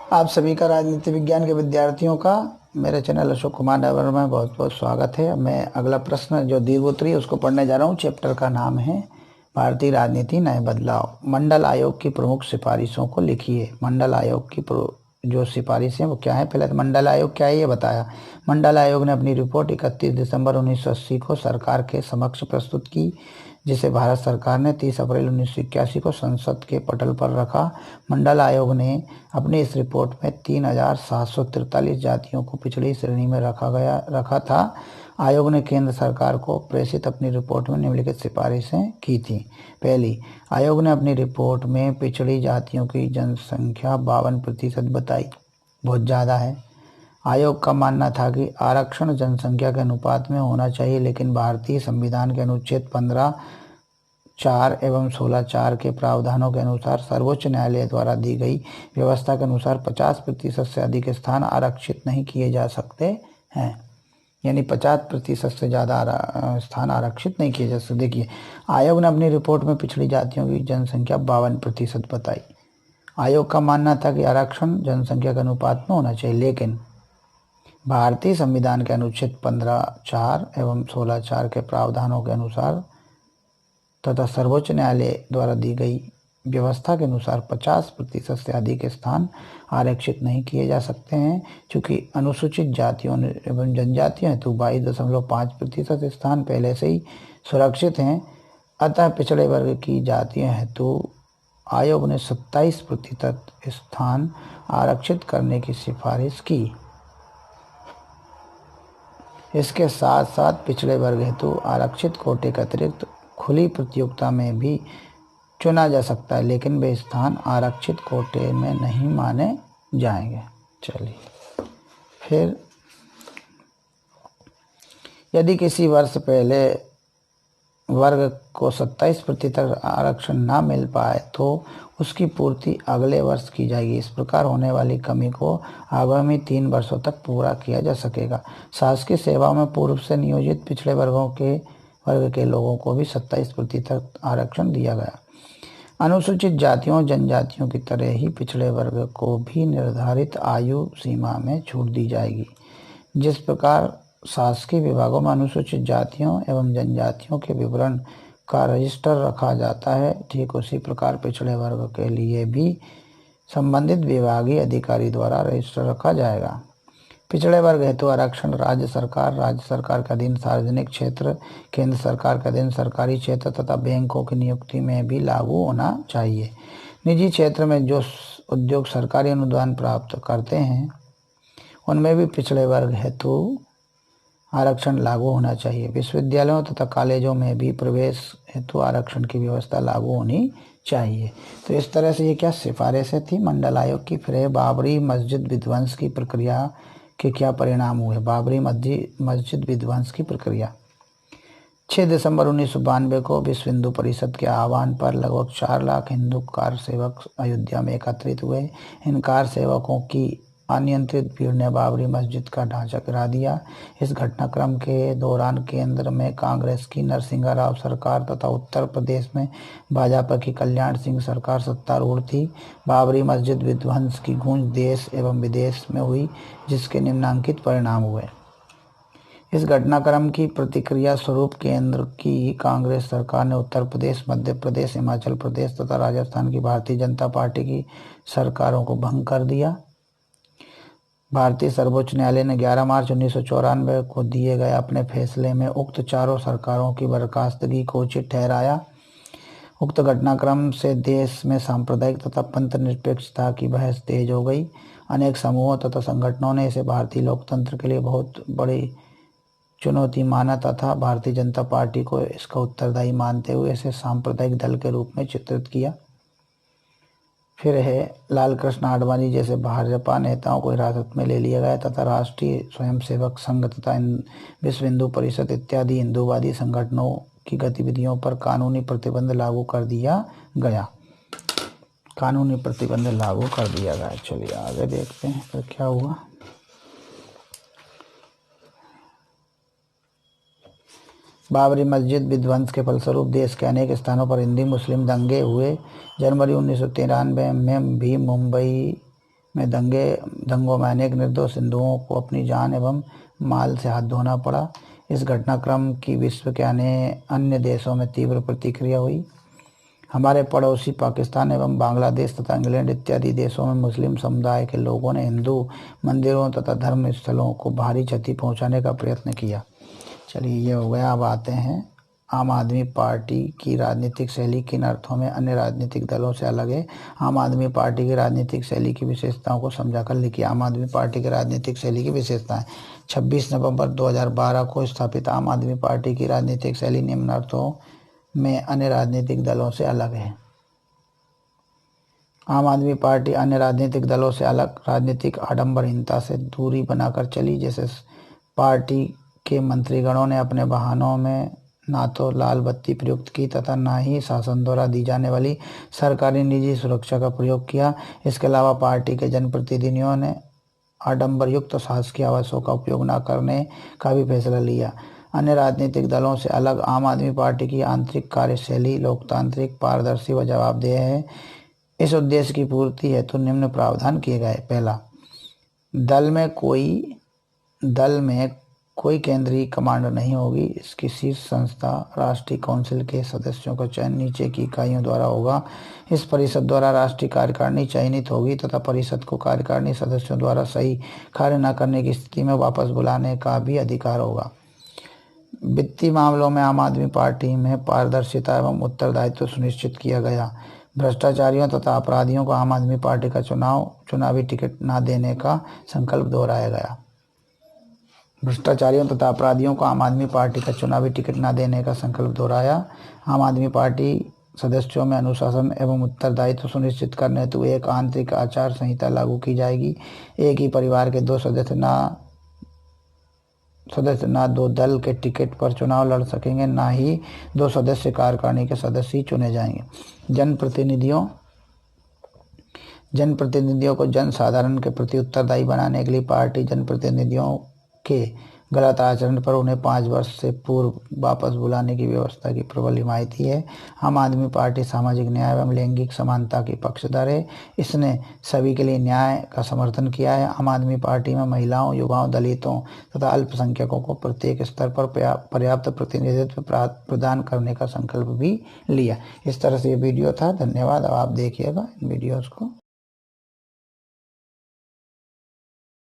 आप सभी का राजनीति विज्ञान के विद्यार्थियों का मेरे चैनल अशोक कुमार डावर में बहुत बहुत स्वागत है। मैं अगला प्रश्न जो दीर्घोत्तरी है उसको पढ़ने जा रहा हूँ। चैप्टर का नाम है भारतीय राजनीति नए बदलाव। मंडल आयोग की प्रमुख सिफारिशों को लिखिए। मंडल आयोग की जो सिफारिशें वो क्या है, पहले तो मंडल आयोग क्या है ये बताया। मंडल आयोग ने अपनी रिपोर्ट 31 दिसंबर 1980 को सरकार के समक्ष प्रस्तुत की, जिसे भारत सरकार ने 30 अप्रैल 1981 को संसद के पटल पर रखा। मंडल आयोग ने अपनी इस रिपोर्ट में 3743 जातियों को पिछड़ी श्रेणी में रखा था। आयोग ने केंद्र सरकार को प्रेषित अपनी रिपोर्ट में निम्नलिखित सिफारिशें की थी। पहली, आयोग ने अपनी रिपोर्ट में पिछड़ी जातियों की जनसंख्या 52% बताई, बहुत ज़्यादा है। आयोग का मानना था कि आरक्षण जनसंख्या के अनुपात में होना चाहिए, लेकिन भारतीय संविधान के अनुच्छेद 15(4) एवं 16(4) के प्रावधानों के अनुसार सर्वोच्च न्यायालय द्वारा दी गई व्यवस्था के अनुसार 50% से अधिक स्थान आरक्षित नहीं किए जा सकते हैं। यानी 50% से ज़्यादा स्थान आरक्षित नहीं किए जा सकते। देखिए, आयोग ने अपनी रिपोर्ट में पिछड़ी जातियों की जनसंख्या 52% बताई। आयोग का मानना था कि आरक्षण जनसंख्या के अनुपात में होना चाहिए, लेकिन भारतीय संविधान के अनुच्छेद 15(4) एवं 16(4) के प्रावधानों के अनुसार तथा सर्वोच्च न्यायालय द्वारा दी गई व्यवस्था के अनुसार 50% से अधिक स्थान आरक्षित नहीं किए जा सकते हैं। चूँकि अनुसूचित जातियों एवं जनजातियों हेतु 22.5% स्थान पहले से ही सुरक्षित हैं, अतः पिछड़े वर्ग की जातियों हेतु आयोग ने 27% स्थान आरक्षित करने की सिफारिश की। इसके साथ साथ पिछड़े वर्ग हेतु आरक्षित कोटे के अतिरिक्त खुली प्रतियोगिता में भी चुना जा सकता है, लेकिन वे स्थान आरक्षित कोटे में नहीं माने जाएंगे। चलिए, फिर यदि किसी वर्ष पहले वर्ग को 27% आरक्षण ना मिल पाए तो उसकी पूर्ति अगले वर्ष की जाएगी। इस प्रकार होने वाली कमी को आगामी 3 वर्षों तक पूरा किया जा सकेगा। शासकीय सेवाओं में पूर्व से नियोजित पिछड़े वर्ग के लोगों को भी 27% आरक्षण दिया गया। अनुसूचित जातियों जनजातियों की तरह ही पिछड़े वर्ग को भी निर्धारित आयु सीमा में छूट दी जाएगी। जिस प्रकार शासकीय विभागों में अनुसूचित जातियों एवं जनजातियों के विवरण का रजिस्टर रखा जाता है, ठीक उसी प्रकार पिछड़े वर्ग के लिए भी संबंधित विभागीय अधिकारी द्वारा रजिस्टर रखा जाएगा। पिछड़े वर्ग हेतु आरक्षण राज्य सरकार के अधीन सार्वजनिक क्षेत्र, केंद्र सरकार के अधीन सरकारी क्षेत्र तथा बैंकों की नियुक्ति में भी लागू होना चाहिए। निजी क्षेत्र में जो उद्योग सरकारी अनुदान प्राप्त करते हैं उनमें भी पिछड़े वर्ग हेतु आरक्षण लागू होना चाहिए। विश्वविद्यालयों तथा कॉलेजों में भी प्रवेश हेतु आरक्षण की व्यवस्था लागू होनी चाहिए। तो इस तरह से ये क्या सिफारिशें थी मंडल आयोग की। फिर बाबरी मस्जिद विध्वंस की प्रक्रिया के क्या परिणाम हुए। बाबरी मस्जिद विध्वंस की प्रक्रिया 6 दिसंबर 1992 को विश्व हिंदू परिषद के आह्वान पर लगभग 4 लाख हिंदू कार सेवक अयोध्या में एकत्रित हुए। इन कार सेवकों की अनियंत्रित भीड़ ने बाबरी मस्जिद का ढांचा गिरा दिया। इस घटनाक्रम के दौरान केंद्र में कांग्रेस की नरसिंह राव सरकार तथा उत्तर प्रदेश में भाजपा की कल्याण सिंह सरकार सत्तारूढ़ थी। बाबरी मस्जिद विध्वंस की गूंज देश एवं विदेश में हुई, जिसके निम्नलिखित परिणाम हुए। इस घटनाक्रम की प्रतिक्रिया स्वरूप केंद्र की कांग्रेस सरकार ने उत्तर प्रदेश, मध्य प्रदेश, हिमाचल प्रदेश तथा राजस्थान की भारतीय जनता पार्टी की सरकारों को भंग कर दिया। भारतीय सर्वोच्च न्यायालय ने 11 मार्च 1994 को दिए गए अपने फैसले में उक्त चारों सरकारों की बर्खास्तगी को उचित ठहराया। उक्त घटनाक्रम से देश में सांप्रदायिक तथा पंथ निरपेक्षता की बहस तेज हो गई। अनेक समूहों तथा संगठनों ने इसे भारतीय लोकतंत्र के लिए बहुत बड़ी चुनौती माना तथा भारतीय जनता पार्टी को इसका उत्तरदायी मानते हुए इसे सांप्रदायिक दल के रूप में चित्रित किया। फिर है लाल कृष्ण आडवाणी जैसे भाजपा नेताओं को हिरासत में ले लिया गया तथा राष्ट्रीय स्वयंसेवक संघ तथा विश्व हिंदू परिषद इत्यादि हिंदूवादी संगठनों की गतिविधियों पर कानूनी प्रतिबंध लागू कर दिया गया। चलिए आगे देखते हैं फिर क्या हुआ। बाबरी मस्जिद विध्वंस के फलस्वरूप देश के अनेक स्थानों पर हिंदू मुस्लिम दंगे हुए। जनवरी 1993 में भी मुंबई में दंगों में अनेक निर्दोष हिंदुओं को अपनी जान एवं माल से हाथ धोना पड़ा। इस घटनाक्रम की विश्व के अन्य देशों में तीव्र प्रतिक्रिया हुई। हमारे पड़ोसी पाकिस्तान एवं बांग्लादेश तथा इंग्लैंड इत्यादि देशों में मुस्लिम समुदाय के लोगों ने हिंदू मंदिरों तथा धर्म स्थलों को भारी क्षति पहुंचाने का प्रयत्न किया। चलिए ये हो गया। अब आते हैं आम आदमी पार्टी की राजनीतिक शैली किन अर्थों में अन्य राजनीतिक दलों से अलग है। आम आदमी पार्टी की राजनीतिक शैली की विशेषताओं को समझाकर लिखिए। आम आदमी पार्टी की राजनीतिक शैली की विशेषताएं। 26 नवंबर 2012 को स्थापित आम आदमी पार्टी की राजनीतिक शैली निम्न अर्थों में अन्य राजनीतिक दलों से अलग है। आम आदमी पार्टी अन्य राजनीतिक दलों से अलग राजनीतिक आडंबरहीनता से दूरी बनाकर चली। जैसे पार्टी के मंत्रीगणों ने अपने वाहनों में ना तो लाल बत्ती प्रयुक्त की तथा ना ही शासन द्वारा दी जाने वाली सरकारी निजी सुरक्षा का प्रयोग किया। इसके अलावा पार्टी के जनप्रतिनिधियों ने आडंबर युक्त शासकीय आवासों का उपयोग न करने का भी फैसला लिया। अन्य राजनीतिक दलों से अलग आम आदमी पार्टी की आंतरिक कार्यशैली लोकतांत्रिक, पारदर्शी व जवाबदेह है। इस उद्देश्य की पूर्ति हेतु निम्न प्रावधान किए गए। पहला, दल में कोई केंद्रीय कमांडर नहीं होगी। इसकी शीर्ष संस्था राष्ट्रीय काउंसिल के सदस्यों का चयन नीचे की इकाइयों द्वारा होगा। इस परिषद द्वारा राष्ट्रीय कार्यकारिणी चयनित होगी तथा परिषद को कार्यकारिणी सदस्यों द्वारा सही कार्य न करने की स्थिति में वापस बुलाने का भी अधिकार होगा। वित्तीय मामलों में आम आदमी पार्टी में पारदर्शिता एवं उत्तरदायित्व सुनिश्चित किया गया। भ्रष्टाचारियों तथा अपराधियों को आम आदमी पार्टी का चुनावी टिकट न देने का संकल्प दोहराया गया। भ्रष्टाचारियों तथा अपराधियों को आम आदमी पार्टी का चुनावी टिकट न देने का संकल्प दोहराया। आम आदमी पार्टी सदस्यों में अनुशासन एवं उत्तरदायित्व सुनिश्चित करने हेतु एक आंतरिक आचार संहिता लागू की जाएगी। एक ही परिवार के दो सदस्य न दो दल के टिकट पर चुनाव लड़ सकेंगे, ना ही दो सदस्य कार्यकारिणी के सदस्य ही चुने जाएंगे। जनप्रतिनिधियों को जन साधारण के प्रति उत्तरदायी बनाने के लिए पार्टी जनप्रतिनिधियों के गलत आचरण पर उन्हें 5 वर्ष से पूर्व वापस बुलाने की व्यवस्था की प्रबल हिमायती है। आम आदमी पार्टी सामाजिक न्याय एवं लैंगिक समानता की पक्षधर है। इसने सभी के लिए न्याय का समर्थन किया है। आम आदमी पार्टी में महिलाओं, युवाओं, दलितों तथा अल्पसंख्यकों को प्रत्येक स्तर पर पर्याप्त प्रतिनिधित्व प्रदान करने का संकल्प भी लिया। इस तरह से ये वीडियो था। धन्यवाद। अब आप देखिएगा इन वीडियोज़ को।